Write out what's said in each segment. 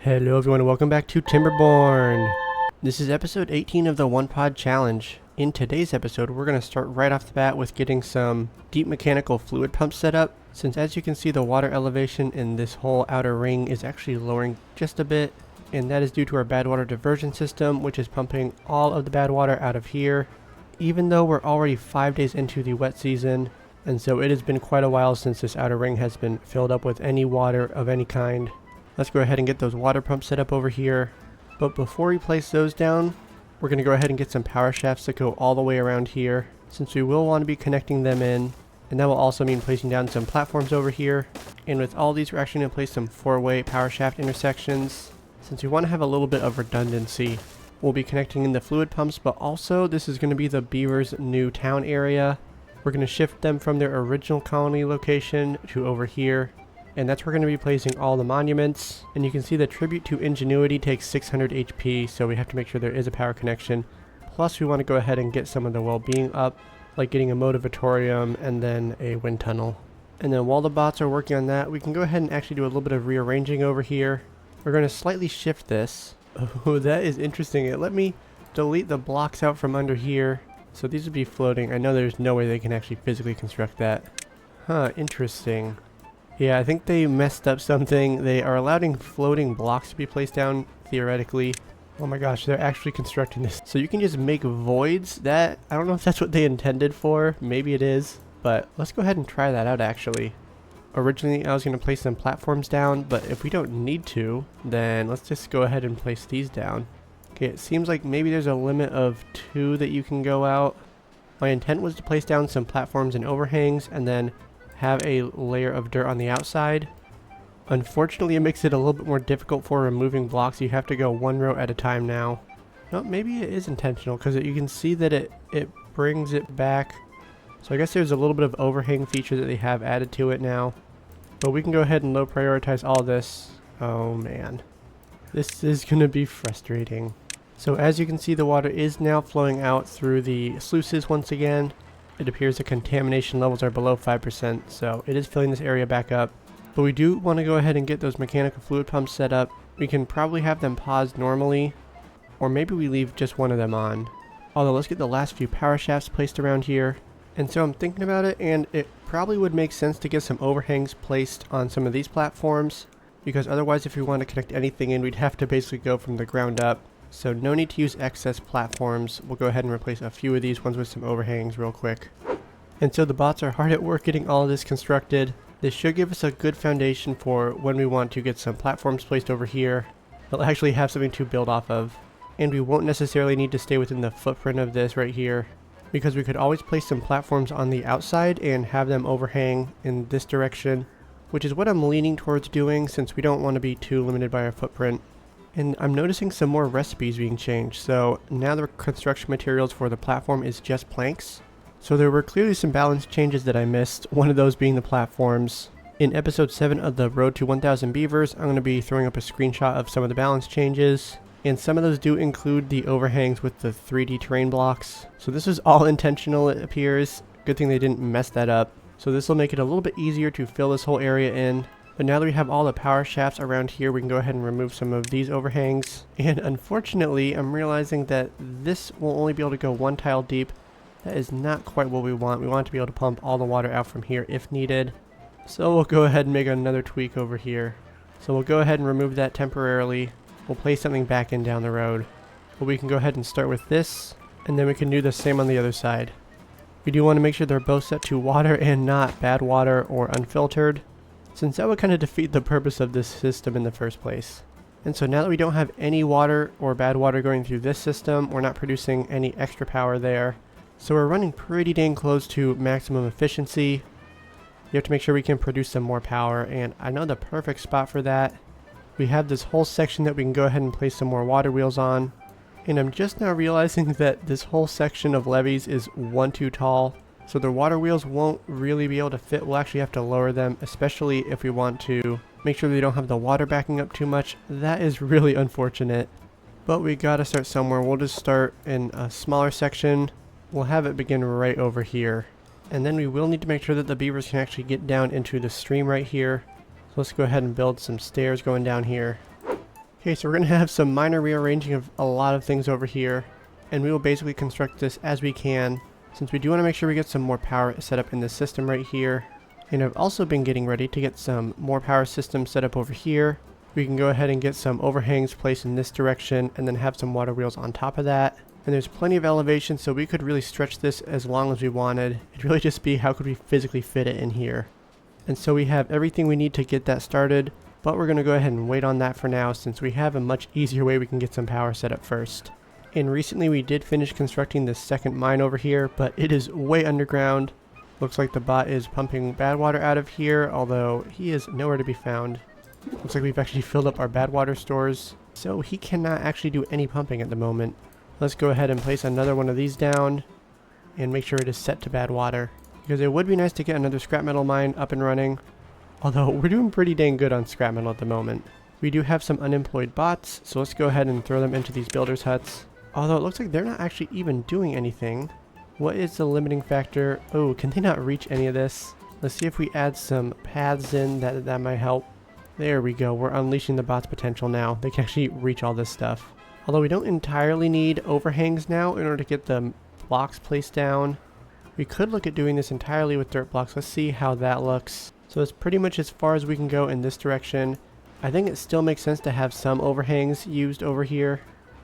Hello everyone and welcome back to Timberborn. This is episode 18 of the One Pod Challenge. In today's episode we're going to start right off the bat with getting some deep mechanical fluid pumps set up, since as you can see the water elevation in this whole outer ring is actually lowering just a bit, and that is due to our bad water diversion system, which is pumping all of the bad water out of here, even though we're already 5 days into the wet season, and so it has been quite a while since this outer ring has been filled up with any water of any kind. Let's go ahead and get those water pumps set up over here. But before we place those down, we're going to go ahead and get some power shafts that go all the way around here, since we will want to be connecting them in. And that will also mean placing down some platforms over here. And with all these, we're actually going to place some 4-way power shaft intersections, since we want to have a little bit of redundancy. We'll be connecting in the fluid pumps, but also this is going to be the beavers' new town area. We're going to shift them from their original colony location to over here. And that's where we're going to be placing all the monuments. And you can see the tribute to ingenuity takes 600 HP, so we have to make sure there is a power connection. Plus we want to go ahead and get some of the well-being up, like getting a motivatorium and then a wind tunnel. And then while the bots are working on that, we can go ahead and actually do a little bit of rearranging over here. We're going to slightly shift this. Oh, that is interesting. It let me delete the blocks out from under here. So these would be floating. I know there's no way they can actually physically construct that. Huh, interesting. Yeah, I think they messed up something. They are allowing floating blocks to be placed down, theoretically. Oh my gosh, they're actually constructing this. So you can just make voids. That, I don't know if that's what they intended for. Maybe it is. But let's go ahead and try that out, actually. Originally, I was going to place some platforms down, but if we don't need to, then let's just go ahead and place these down. Okay, it seems like maybe there's a limit of 2 that you can go out. My intent was to place down some platforms and overhangs, and then have a layer of dirt on the outside. Unfortunately, it makes it a little bit more difficult for removing blocks. You have to go 1 row at a time now. No, maybe it is intentional, because you can see that it brings it back. So I guess there's a little bit of overhang feature that they have added to it now. But we can go ahead and low prioritize all this. Oh man, this is going to be frustrating. So as you can see, the water is now flowing out through the sluices once again. It appears the contamination levels are below 5%, so it is filling this area back up. But we do want to go ahead and get those mechanical fluid pumps set up. We can probably have them paused normally, or maybe we leave just one of them on. Although let's get the last few power shafts placed around here. And so I'm thinking about it, and it probably would make sense to get some overhangs placed on some of these platforms, because otherwise if we want to connect anything in, we'd have to basically go from the ground up. So no need to use excess platforms. We'll go ahead and replace a few of these ones with some overhangs real quick. And so the bots are hard at work getting all of this constructed. This should give us a good foundation for when we want to get some platforms placed over here. They'll actually have something to build off of. And we won't necessarily need to stay within the footprint of this right here, because we could always place some platforms on the outside and have them overhang in this direction, which is what I'm leaning towards doing, since we don't want to be too limited by our footprint. And I'm noticing some more recipes being changed. So now the construction materials for the platform is just planks. So there were clearly some balance changes that I missed, one of those being the platforms. In episode 7 of the Road to 1000 Beavers, I'm going to be throwing up a screenshot of some of the balance changes. And some of those do include the overhangs with the 3D terrain blocks. So this is all intentional, it appears. Good thing they didn't mess that up. So this will make it a little bit easier to fill this whole area in. But now that we have all the power shafts around here, we can go ahead and remove some of these overhangs. And unfortunately, I'm realizing that this will only be able to go 1 tile deep. That is not quite what we want. We want to be able to pump all the water out from here if needed. So we'll go ahead and make another tweak over here. So we'll go ahead and remove that temporarily. We'll place something back in down the road. But we can go ahead and start with this, and then we can do the same on the other side. We do want to make sure they're both set to water and not bad water or unfiltered, since that would kind of defeat the purpose of this system in the first place. And so now that we don't have any water or bad water going through this system, we're not producing any extra power there. So we're running pretty dang close to maximum efficiency. You have to make sure we can produce some more power, and I know the perfect spot for that. We have this whole section that we can go ahead and place some more water wheels on. And I'm just now realizing that this whole section of levees is 1 too tall. So the water wheels won't really be able to fit. We'll actually have to lower them, especially if we want to make sure they don't have the water backing up too much. That is really unfortunate. But we gotta start somewhere. We'll just start in a smaller section. We'll have it begin right over here. And then we will need to make sure that the beavers can actually get down into the stream right here. So let's go ahead and build some stairs going down here. Okay, so we're going to have some minor rearranging of a lot of things over here, and we will basically construct this as we can, since we do want to make sure we get some more power set up in this system right here. And I've also been getting ready to get some more power systems set up over here. We can go ahead and get some overhangs placed in this direction and then have some water wheels on top of that. And there's plenty of elevation, so we could really stretch this as long as we wanted. It'd really just be how could we physically fit it in here. And so we have everything we need to get that started, but we're going to go ahead and wait on that for now since we have a much easier way we can get some power set up first. And recently we did finish constructing this second mine over here, but it is way underground. Looks like the bot is pumping bad water out of here, although he is nowhere to be found. Looks like we've actually filled up our bad water stores, so he cannot actually do any pumping at the moment. Let's go ahead and place another one of these down and make sure it is set to bad water, because it would be nice to get another scrap metal mine up and running, although we're doing pretty dang good on scrap metal at the moment. We do have some unemployed bots, so let's go ahead and throw them into these builders' huts, although it looks like they're not actually even doing anything. What is the limiting factor? Oh, can they not reach any of this? Let's see if we add some paths in, that might help. There we go, we're unleashing the bot's potential now. They can actually reach all this stuff. Although we don't entirely need overhangs now in order to get the blocks placed down. We could look at doing this entirely with dirt blocks. Let's see how that looks. So it's pretty much as far as we can go in this direction. I think it still makes sense to have some overhangs used over here.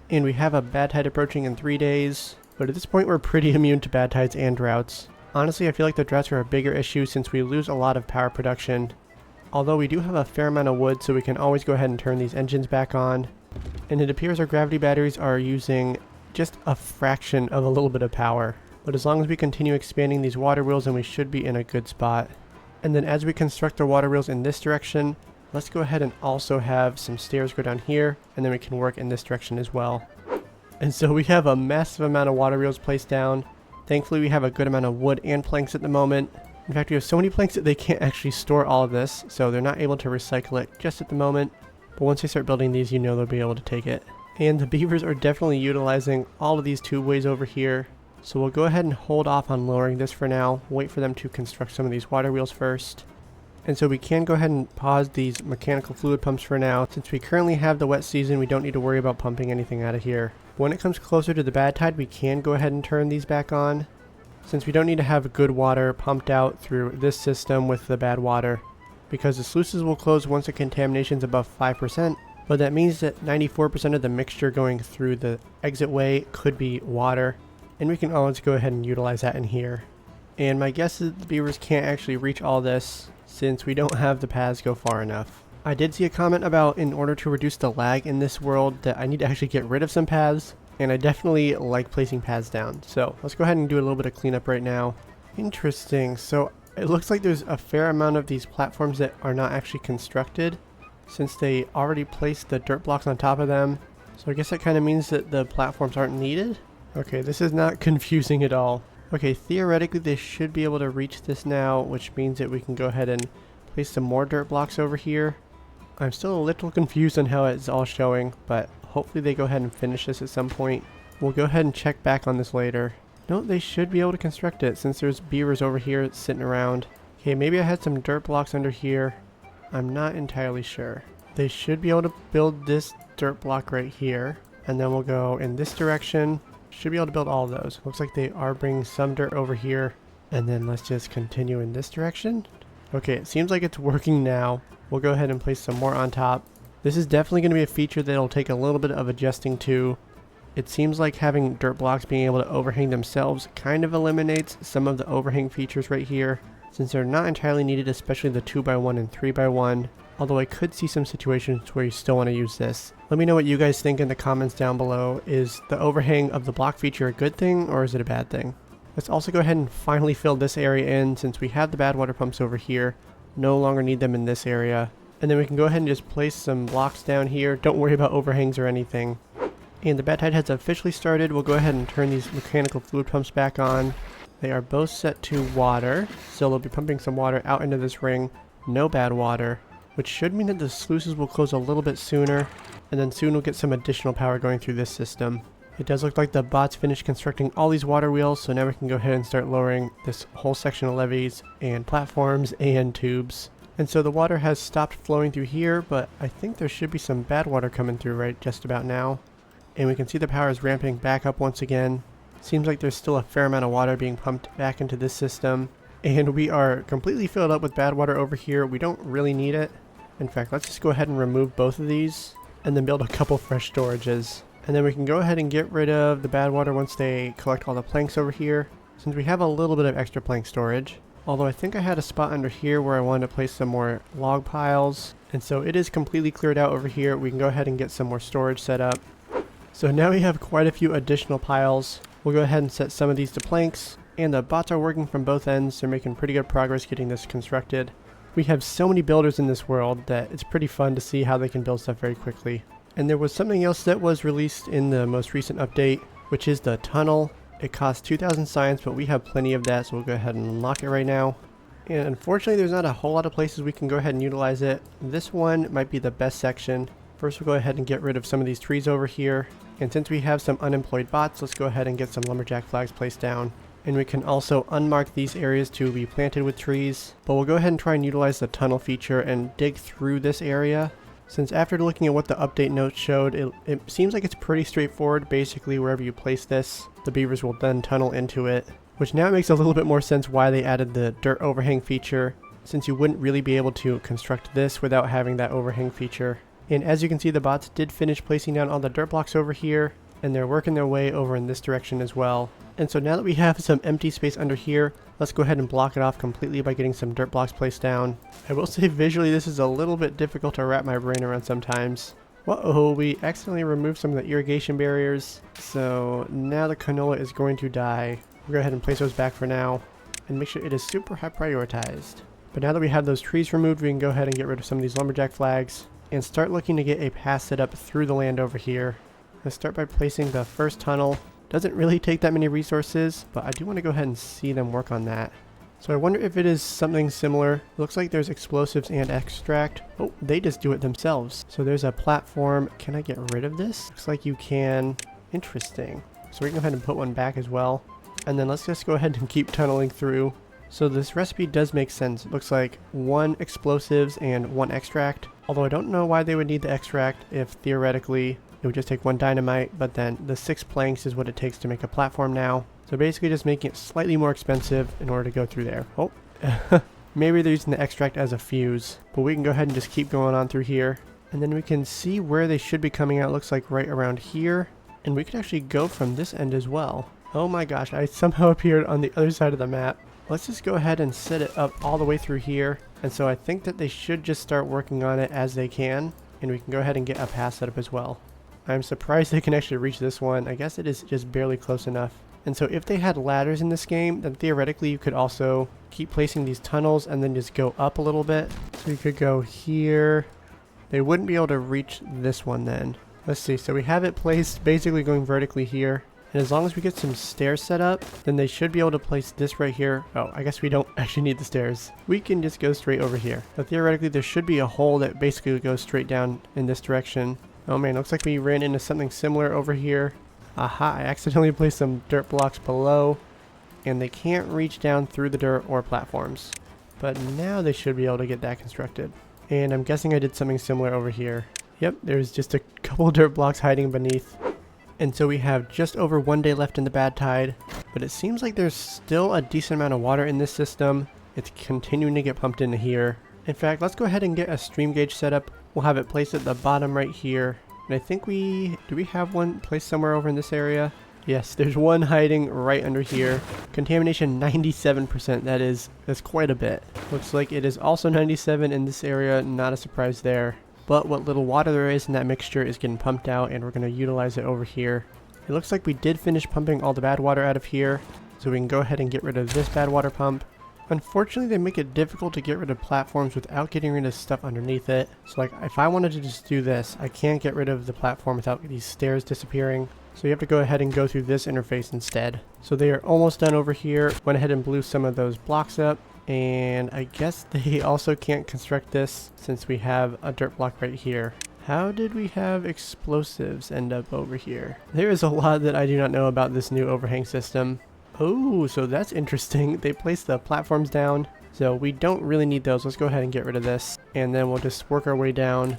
And we have a bad tide approaching in 3 days. But at this point we're pretty immune to bad tides and droughts. Honestly, I feel like the droughts are a bigger issue since we lose a lot of power production. Although we do have a fair amount of wood, so we can always go ahead and turn these engines back on. And it appears our gravity batteries are using just a fraction of a little bit of power. But as long as we continue expanding these water wheels, then we should be in a good spot. And then as we construct the water wheels in this direction, let's go ahead and also have some stairs go down here, and then we can work in this direction as well. And so we have a massive amount of water wheels placed down. Thankfully we have a good amount of wood and planks at the moment. In fact, we have so many planks that they can't actually store all of this, so they're not able to recycle it just at the moment. But once they start building these, you know they'll be able to take it. And the beavers are definitely utilizing all of these tubeways over here. So we'll go ahead and hold off on lowering this for now. Wait for them to construct some of these water wheels first. And so we can go ahead and pause these mechanical fluid pumps for now. Since we currently have the wet season, we don't need to worry about pumping anything out of here. When it comes closer to the bad tide, we can go ahead and turn these back on, since we don't need to have good water pumped out through this system with the bad water, because the sluices will close once the contamination is above 5%, but that means that 94% of the mixture going through the exit way could be water, and we can always go ahead and utilize that in here. And my guess is the beavers can't actually reach all this, since we don't have the paths go far enough. I did see a comment about in order to reduce the lag in this world that I need to actually get rid of some paths, and I definitely like placing paths down. So let's go ahead and do a little bit of cleanup right now. Interesting, so it looks like there's a fair amount of these platforms that are not actually constructed, since they already placed the dirt blocks on top of them. So I guess that kind of means that the platforms aren't needed. Okay, this is not confusing at all. Okay, theoretically they should be able to reach this now, which means that we can go ahead and place some more dirt blocks over here. I'm still a little confused on how it's all showing, but hopefully they go ahead and finish this at some point. We'll go ahead and check back on this later. No, they should be able to construct it since there's beavers over here sitting around. Okay, maybe I had some dirt blocks under here. I'm not entirely sure. They should be able to build this dirt block right here, and then we'll go in this direction. Should be able to build all of those. Looks like they are bringing some dirt over here, and then let's just continue in this direction. Okay, it seems like it's working now. We'll go ahead and place some more on top. This is definitely going to be a feature that'll take a little bit of adjusting to. It seems like having dirt blocks being able to overhang themselves kind of eliminates some of the overhang features right here, since they're not entirely needed, especially the 2x1 and 3x1. Although I could see some situations where you still want to use this. Let me know what you guys think in the comments down below. Is the overhang of the block feature a good thing, or is it a bad thing? Let's also go ahead and finally fill this area in, since we have the bad water pumps over here. No longer need them in this area. And then we can go ahead and just place some blocks down here. Don't worry about overhangs or anything. And the bad tide has officially started. We'll go ahead and turn these mechanical fluid pumps back on. They are both set to water, so they'll be pumping some water out into this ring. No bad water, which should mean that the sluices will close a little bit sooner, and then soon we'll get some additional power going through this system. It does look like the bots finished constructing all these water wheels, so now we can go ahead and start lowering this whole section of levees and platforms and tubes. And so the water has stopped flowing through here, but I think there should be some bad water coming through right just about now. And we can see the power is ramping back up once again. Seems like there's still a fair amount of water being pumped back into this system. And we are completely filled up with bad water over here. We don't really need it. In fact, let's just go ahead and remove both of these and then build a couple fresh storages. And then we can go ahead and get rid of the bad water once they collect all the planks over here, since we have a little bit of extra plank storage. Although I think I had a spot under here where I wanted to place some more log piles. And so it is completely cleared out over here. We can go ahead and get some more storage set up. So now we have quite a few additional piles. We'll go ahead and set some of these to planks. And the bots are working from both ends. They're making pretty good progress getting this constructed. We have so many builders in this world that it's pretty fun to see how they can build stuff very quickly. And there was something else that was released in the most recent update, which is the tunnel. It costs 2,000 science, but we have plenty of that, so we'll go ahead and unlock it right now. And unfortunately, there's not a whole lot of places we can go ahead and utilize it. This one might be the best section. First, we'll go ahead and get rid of some of these trees over here. And since we have some unemployed bots, let's go ahead and get some lumberjack flags placed down. And we can also unmark these areas to be planted with trees. But we'll go ahead and try and utilize the tunnel feature and dig through this area. Since after looking at what the update notes showed, it seems like it's pretty straightforward. Basically, wherever you place this, the beavers will then tunnel into it. Which now makes a little bit more sense why they added the dirt overhang feature, since you wouldn't really be able to construct this without having that overhang feature. And as you can see, the bots did finish placing down all the dirt blocks over here, and they're working their way over in this direction as well. And so now that we have some empty space under here, let's go ahead and block it off completely by getting some dirt blocks placed down. I will say visually this is a little bit difficult to wrap my brain around sometimes. Whoa, we accidentally removed some of the irrigation barriers. So now the canola is going to die. We'll go ahead and place those back for now and make sure it is super high prioritized. But now that we have those trees removed, we can go ahead and get rid of some of these lumberjack flags and start looking to get a path set up through the land over here. Let's start by placing the first tunnel. Doesn't really take that many resources, but I do want to go ahead and see them work on that. So I wonder if it is something similar. It looks like there's explosives and extract. Oh, they just do it themselves. So there's a platform. Can I get rid of this? Looks like you can. Interesting. So we can go ahead and put one back as well. And then let's just go ahead and keep tunneling through. So this recipe does make sense. It looks like 1 explosives and 1 extract. Although I don't know why they would need the extract if theoretically it would just take 1 dynamite, but then the 6 planks is what it takes to make a platform now. So basically just making it slightly more expensive in order to go through there. Oh, maybe they're using the extract as a fuse, but we can go ahead and just keep going on through here. And then we can see where they should be coming out. Looks like right around here. And we could actually go from this end as well. Oh my gosh, I somehow appeared on the other side of the map. Let's just go ahead and set it up all the way through here. And so I think that they should just start working on it as they can. And we can go ahead and get a path set up as well. I'm surprised they can actually reach this one. I guess it is just barely close enough. And so if they had ladders in this game, then theoretically you could also keep placing these tunnels and then just go up a little bit. So you could go here. They wouldn't be able to reach this one then. Let's see. So we have it placed basically going vertically here. And as long as we get some stairs set up, then they should be able to place this right here. Oh, I guess we don't actually need the stairs. We can just go straight over here. But theoretically, there should be a hole that basically goes straight down in this direction. Oh man, looks like we ran into something similar over here. Aha, I accidentally placed some dirt blocks below. And they can't reach down through the dirt or platforms. But now they should be able to get that constructed. And I'm guessing I did something similar over here. Yep, there's just a couple dirt blocks hiding beneath. And so we have just over 1 day left in the bad tide, but it seems like there's still a decent amount of water in this system. It's continuing to get pumped into here. In fact, let's go ahead and get a stream gauge set up. We'll have it placed at the bottom right here. And I think do we have one placed somewhere over in this area? Yes, there's one hiding right under here. Contamination 97%, that's quite a bit. Looks like it is also 97 in this area, not a surprise there. But what little water there is in that mixture is getting pumped out, and we're going to utilize it over here. It looks like we did finish pumping all the bad water out of here, so we can go ahead and get rid of this bad water pump. Unfortunately, they make it difficult to get rid of platforms without getting rid of stuff underneath it. So like, if I wanted to just do this, I can't get rid of the platform without these stairs disappearing. So you have to go ahead and go through this interface instead. So they are almost done over here. Went ahead and blew some of those blocks up. And I guess they also can't construct this since we have a dirt block right here. How did we have explosives end up over here? There is a lot that I do not know about this new overhang system. Oh, so that's interesting. They placed the platforms down So we don't really need those. Let's go ahead and get rid of this. And then we'll just work our way down.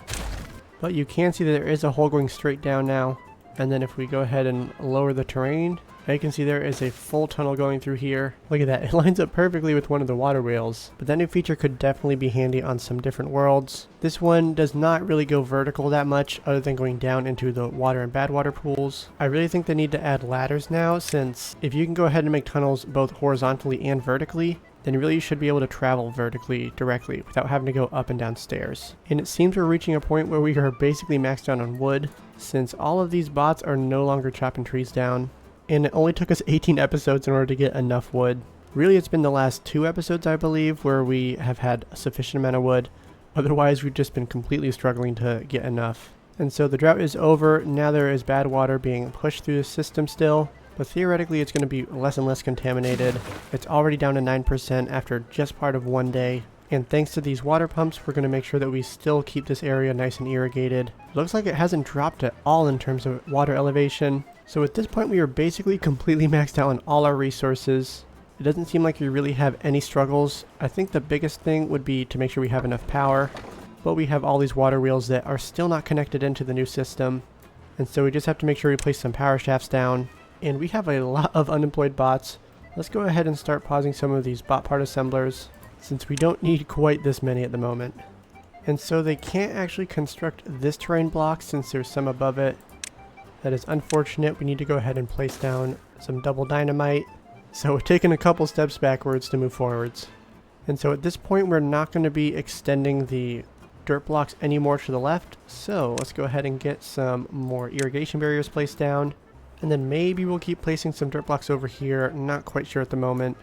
But you can see that there is a hole going straight down now. And then if we go ahead and lower the terrain, now you can see there is a full tunnel going through here. Look at that, it lines up perfectly with one of the water wheels. But that new feature could definitely be handy on some different worlds. This one does not really go vertical that much other than going down into the water and bad water pools. I really think they need to add ladders now, since if you can go ahead and make tunnels both horizontally and vertically, then really you should be able to travel vertically directly without having to go up and down stairs. And it seems we're reaching a point where we are basically maxed out on wood, since all of these bots are no longer chopping trees down. And it only took us 18 episodes in order to get enough wood. Really, it's been the last 2 episodes, I believe, where we have had a sufficient amount of wood. Otherwise, we've just been completely struggling to get enough. And so the drought is over. Now there is bad water being pushed through the system still. But theoretically, it's going to be less and less contaminated. It's already down to 9% after just part of 1 day. And thanks to these water pumps, we're going to make sure that we still keep this area nice and irrigated. It looks like it hasn't dropped at all in terms of water elevation. So at this point, we are basically completely maxed out on all our resources. It doesn't seem like we really have any struggles. I think the biggest thing would be to make sure we have enough power. But we have all these water wheels that are still not connected into the new system. And so we just have to make sure we place some power shafts down. And we have a lot of unemployed bots. Let's go ahead and start pausing some of these bot part assemblers, since we don't need quite this many at the moment. And so they can't actually construct this terrain block since there's some above it. That is unfortunate. We need to go ahead and place down some double dynamite. So we're taking a couple steps backwards to move forwards. And so at this point, we're not going to be extending the dirt blocks anymore to the left. So let's go ahead and get some more irrigation barriers placed down. And then maybe we'll keep placing some dirt blocks over here. Not quite sure at the moment.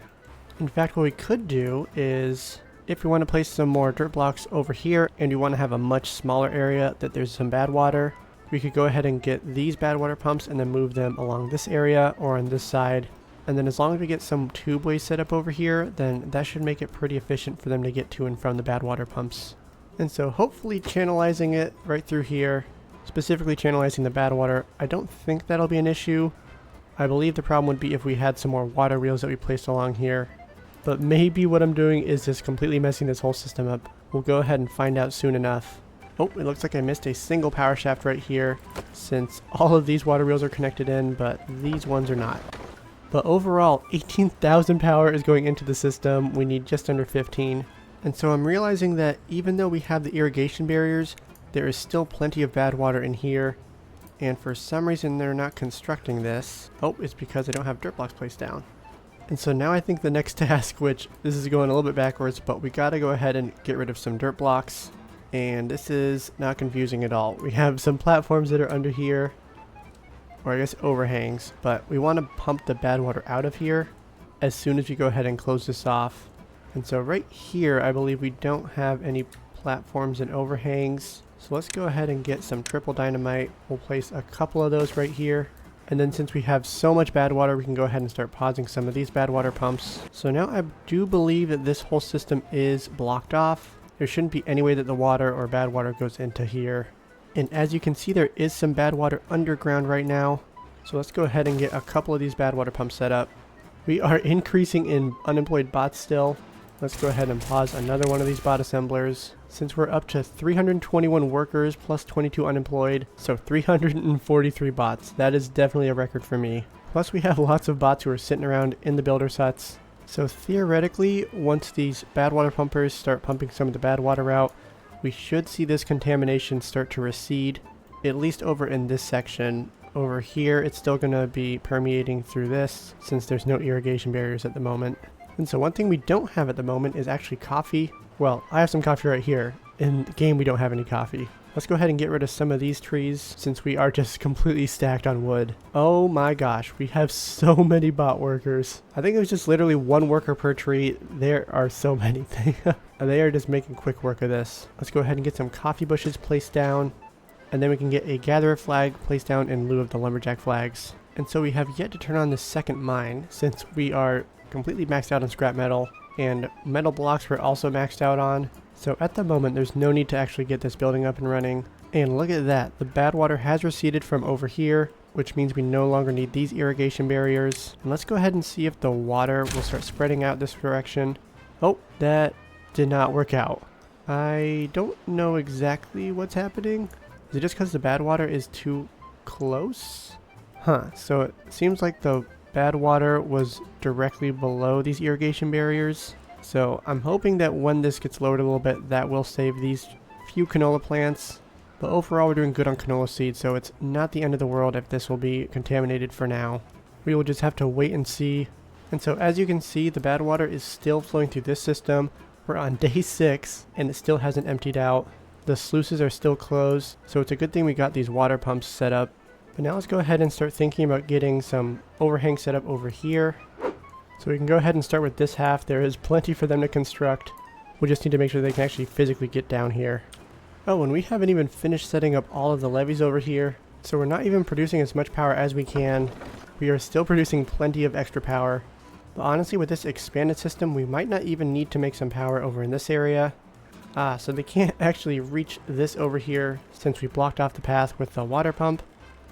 In fact, what we could do is, if we want to place some more dirt blocks over here and we want to have a much smaller area that there's some bad water, we could go ahead and get these bad water pumps and then move them along this area or on this side. And then as long as we get some tube ways set up over here, then that should make it pretty efficient for them to get to and from the bad water pumps. And so hopefully channelizing it right through here, specifically channelizing the bad water, I don't think that'll be an issue. I believe the problem would be if we had some more water wheels that we placed along here. But maybe what I'm doing is just completely messing this whole system up. We'll go ahead and find out soon enough. Oh, it looks like I missed a single power shaft right here, since all of these water wheels are connected in, but these ones are not. But overall, 18,000 power is going into the system. We need just under 15. And so I'm realizing that even though we have the irrigation barriers, there is still plenty of bad water in here. And for some reason, they're not constructing this. Oh, it's because I don't have dirt blocks placed down. And so now I think the next task, which this is going a little bit backwards, but we got to go ahead and get rid of some dirt blocks. And this is not confusing at all. We have some platforms that are under here, or I guess overhangs, but we want to pump the bad water out of here as soon as we go ahead and close this off. And so right here, I believe we don't have any platforms and overhangs. So let's go ahead and get some triple dynamite. We'll place a couple of those right here. And then since we have so much bad water, we can go ahead and start pausing some of these bad water pumps. So now I do believe that this whole system is blocked off. There shouldn't be any way that the water or bad water goes into here. And as you can see, there is some bad water underground right now. So let's go ahead and get a couple of these bad water pumps set up. We are increasing in unemployed bots still. Let's go ahead and pause another one of these bot assemblers. Since we're up to 321 workers plus 22 unemployed, so 343 bots. That is definitely a record for me. Plus we have lots of bots who are sitting around in the builder huts. So theoretically, once these bad water pumpers start pumping some of the bad water out, we should see this contamination start to recede, at least over in this section. Over here, it's still going to be permeating through this, since there's no irrigation barriers at the moment. And so one thing we don't have at the moment is actually coffee. Well, I have some coffee right here. In the game, we don't have any coffee. Let's go ahead and get rid of some of these trees, since we are just completely stacked on wood. Oh my gosh, we have so many bot workers. I think it was just literally one worker per tree. There are so many things. They are just making quick work of this. Let's go ahead and get some coffee bushes placed down. And then we can get a gatherer flag placed down in lieu of the lumberjack flags. And so we have yet to turn on the second mine, since we are completely maxed out on scrap metal. And metal blocks we're also maxed out on. So at the moment, there's no need to actually get this building up and running. And look at that, the bad water has receded from over here, which means we no longer need these irrigation barriers. And let's go ahead and see if the water will start spreading out this direction. Oh, that did not work out. I don't know exactly what's happening. Is it just because the bad water is too close? Huh, so it seems like the bad water was directly below these irrigation barriers. So I'm hoping that when this gets lowered a little bit, that will save these few canola plants. But overall, we're doing good on canola seed, so it's not the end of the world if this will be contaminated for now. We will just have to wait and see. And so as you can see, the bad water is still flowing through this system. We're on day 6, and it still hasn't emptied out. The sluices are still closed, so it's a good thing we got these water pumps set up. But now let's go ahead and start thinking about getting some overhang set up over here. So we can go ahead and start with this half. There is plenty for them to construct. We just need to make sure they can actually physically get down here. Oh, and we haven't even finished setting up all of the levees over here. So we're not even producing as much power as we can. We are still producing plenty of extra power. But honestly, with this expanded system, we might not even need to make some power over in this area. So they can't actually reach this over here since we blocked off the path with the water pump.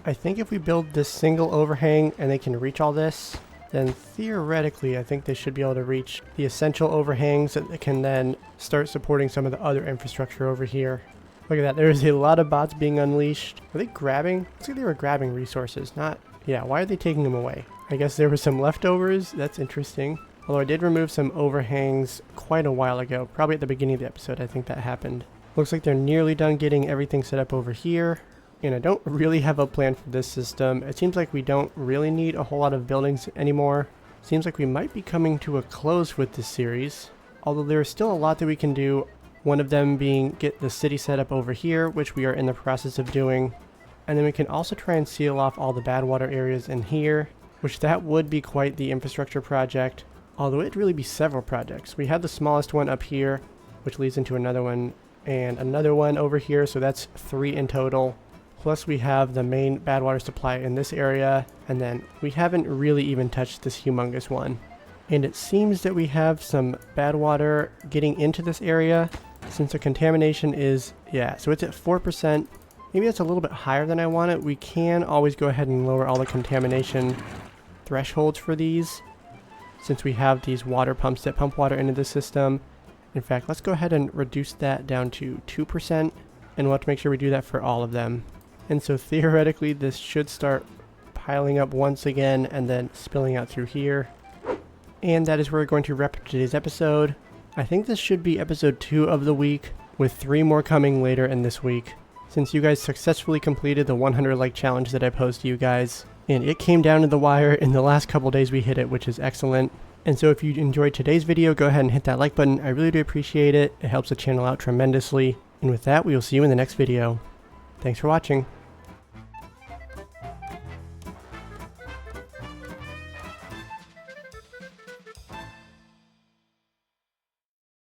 I think if we build this single overhang and they can reach all this, then theoretically I think they should be able to reach the essential overhangs that can then start supporting some of the other infrastructure over here. Look at that, there's a lot of bots being unleashed. Are they grabbing? Looks like they were grabbing resources, not... Yeah, why are they taking them away? I guess there were some leftovers, that's interesting. Although I did remove some overhangs quite a while ago, probably at the beginning of the episode I think that happened. Looks like they're nearly done getting everything set up over here. And I don't really have a plan for this system. It seems like we don't really need a whole lot of buildings anymore. Seems like we might be coming to a close with this series. Although there is still a lot that we can do. One of them being get the city set up over here, which we are in the process of doing. And then we can also try and seal off all the bad water areas in here, which that would be quite the infrastructure project. Although it'd really be several projects. We have the smallest one up here, which leads into another one, and another one over here, so that's 3 in total. Plus we have the main bad water supply in this area, and then we haven't really even touched this humongous one. And it seems that we have some bad water getting into this area, since the contamination is, yeah, so it's at 4%. Maybe that's a little bit higher than I want it. We can always go ahead and lower all the contamination thresholds for these, since we have these water pumps that pump water into the system. In fact, let's go ahead and reduce that down to 2%, and we'll have to make sure we do that for all of them. And so theoretically this should start piling up once again and then spilling out through here. And that is where we're going to wrap up today's episode. I think this should be episode 2 of the week, with 3 more coming later in this week, since you guys successfully completed the 100 like challenge that I posed to you guys. And it came down to the wire. In the last couple days we hit it, which is excellent. And so if you enjoyed today's video, go ahead and hit that like button. I really do appreciate it. It helps the channel out tremendously. And with that, we will see you in the next video. Thanks for watching.